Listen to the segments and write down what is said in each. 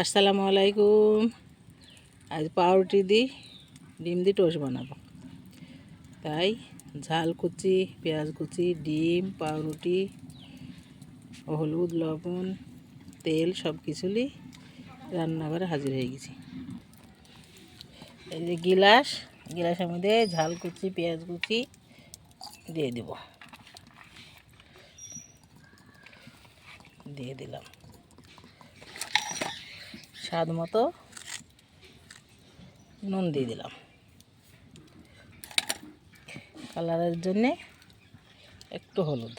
আসসালামু আলাইকুম। আজ পাউরুটি দি ডিম দিয়ে টোস্ট বানাবো। তাই ঝাল কুচি, পেঁয়াজ কুচি, ডিম, পাউরুটি, হলুদ, লবণ, তেল সব কিছুই রান্নাঘরে হাজির হয়ে গেছি। এই যে গিলাসের মধ্যে ঝাল কুচি, পেঁয়াজ কুচি দিয়ে দিলাম। স্বাদ মতো নুন দিয়ে দিলাম, কালারের জন্যে একটু হলুদ।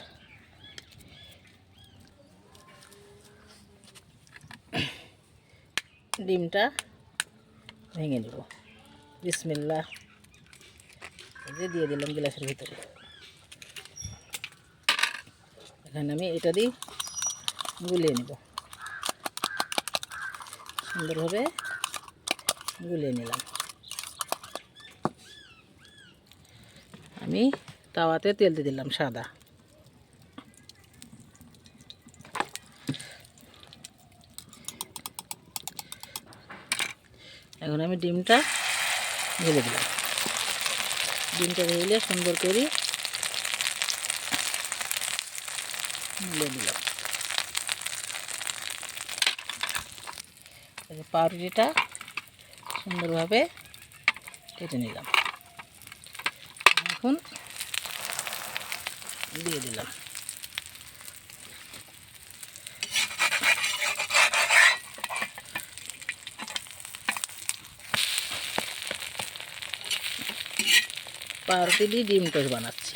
ডিমটা ভেঙে নেব। বিসমিল্লাহ দিয়ে দিলাম গ্লাসের ভিতরে। এখানে আমি এটা দিয়ে গুলিয়ে নেব, সুন্দরভাবে গুলিয়ে নিলাম। আমি তাওয়াতে তেল দিয়ে দিলাম সাদা। এখন আমি ডিমটা ঢেলে দিলাম। ডিমটা ঢেলে সুন্দর করে ঢেলে দিলাম। পাউরুটিটা সুন্দরভাবে কেটে নিলাম। এখন দিয়ে দিলাম। পাউরুটি দিয়ে ডিম টোস্ট বানাচ্ছি।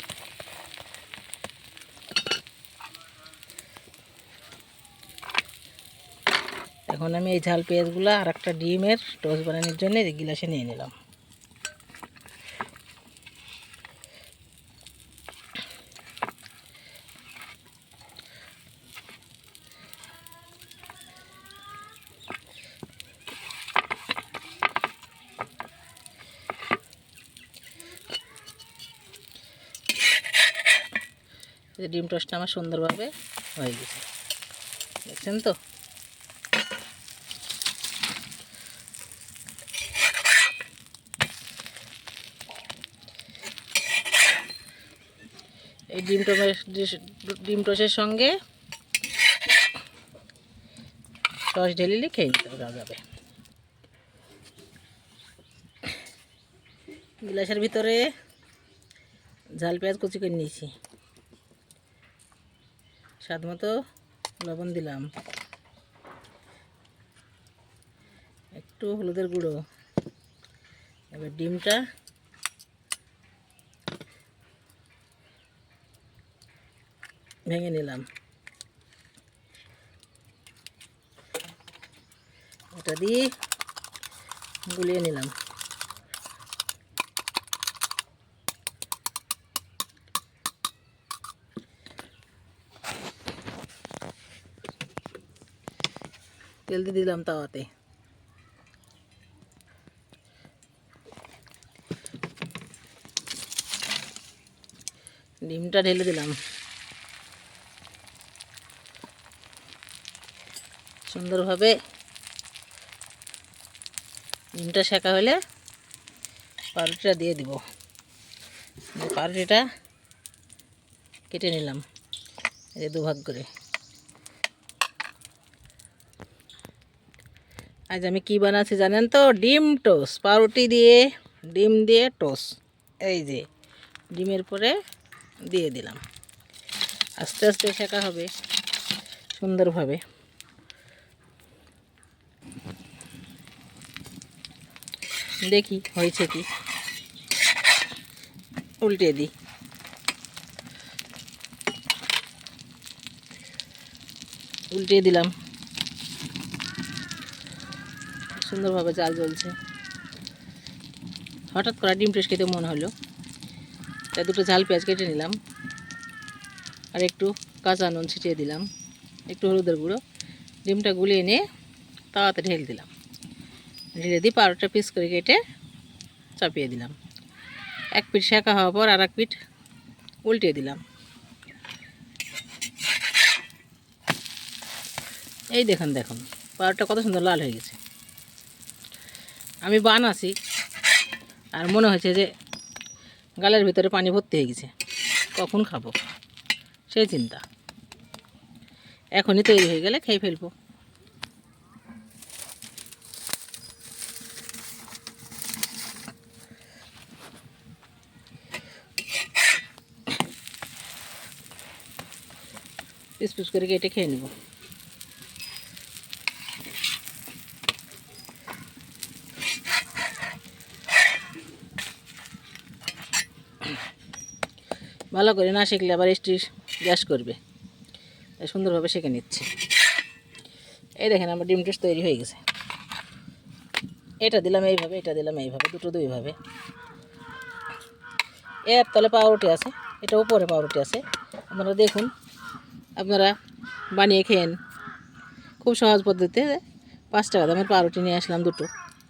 এখন আমি এই ঝাল পেঁয়াজগুলো আর একটা ডিমের টোস্ট বানানোর জন্য গিলাসে নিয়ে নিলাম। ডিম টোস্টটা আমার সুন্দরভাবে হয়ে গেছে, দেখছেন তো। এই ডিম টোস্টের সঙ্গে সস ঢেলিলে খেয়ে নিতে যাবে। গ্লাসের ভিতরে ঝাল পেঁয়াজ কুচি করে নিয়েছি, স্বাদ মতো লবণ দিলাম, একটু হলুদের গুঁড়ো। এবার ডিমটা ভেঙে নিলাম। এটা দিয়ে গুলিয়ে নিলাম। তেল দিয়ে দিলাম তাওয়াতে। ডিমটা ঢেলে দিলাম। সুন্দরভাবে ডিমটা সেঁকা হলে পাউরুটিটা দিয়ে দিব। পাউরুটিটা কেটে নিলাম এই দুভাগ করে। আজ আমি কি বানাচ্ছি জানেন তো? ডিম টোস্ট। পাউরুটি দিয়ে ডিম দিয়ে টোস্ট। এই যে ডিমের পরে দিয়ে দিলাম। আস্তে আস্তে সেঁকা হবে সুন্দরভাবে। দেখি হয়েছে কি, উল্টে দিই। উল্টে দিলাম, সুন্দরভাবে জাল জ্বলছে। হঠাৎ করে ডিম টোস্ট খেতে মনে হলো, তাই দুটো ঝাল পেঁয়াজ কেটে নিলাম, আর একটু কাঁচা নুন ছিটিয়ে দিলাম, একটু হলুদের গুঁড়ো। ডিমটা গুলিয়ে নিয়ে তাওয়াতে ঢেলে দিলাম। ঢেলে দিয়ে পাউরুটিটা পিস করে কেটে চাপিয়ে দিলাম। এক পিঠ সেঁকা হওয়ার পর আর এক পিঠ উল্টে দিলাম। এই দেখুন পাউরুটিটা কত সুন্দর লাল হয়ে গেছে। আমি বানাছি আর মনে হয়েছে যে গালের ভিতরে পানি ভর্তি হয়ে গেছে, কখন খাবো সেই চিন্তা। এখনই তৈরি হয়ে গেলে খেয়ে ফেলবো। পিস পিস করে কেটে খেয়ে নেব। ভালো করে না শিখলে আবার গ্যাস করবে, তাই সুন্দরভাবে শিখে নিচ্ছি। এই দেখেন আমার ডিম টোস্ট তৈরি হয়ে গেছে। এটা দিলাম এইভাবে, এটা দিলাম এইভাবে, দুটো দুইভাবে। এর তলে পাউরুটি আছে, এটা উপরে পাউরুটি আছে। আপনারা দেখুন, আপনারা বানিয়ে খেয়েন। খুব সহজ পদ্ধতিতে 5 টাকা দামের পাউরুটি নিয়ে আসলাম দুটো,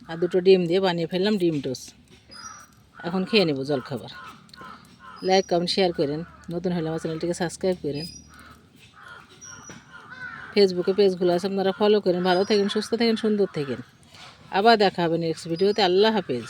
আর দুটো ডিম দিয়ে বানিয়ে ফেললাম ডিম টোস্ট। এখন খেয়ে নেব জলখাবার। লাইক কমেন্ট শেয়ার করেন, নতুন হলে আমার চ্যানেলটিকে সাবস্ক্রাইব করেন। ফেসবুকে পেজগুলো আছে, আপনারা ফলো করেন। ভালো থাকেন, সুস্থ থাকেন, সুন্দর থাকেন। আবার দেখা হবে নেক্সট ভিডিওতে। আল্লাহ হাফেজ।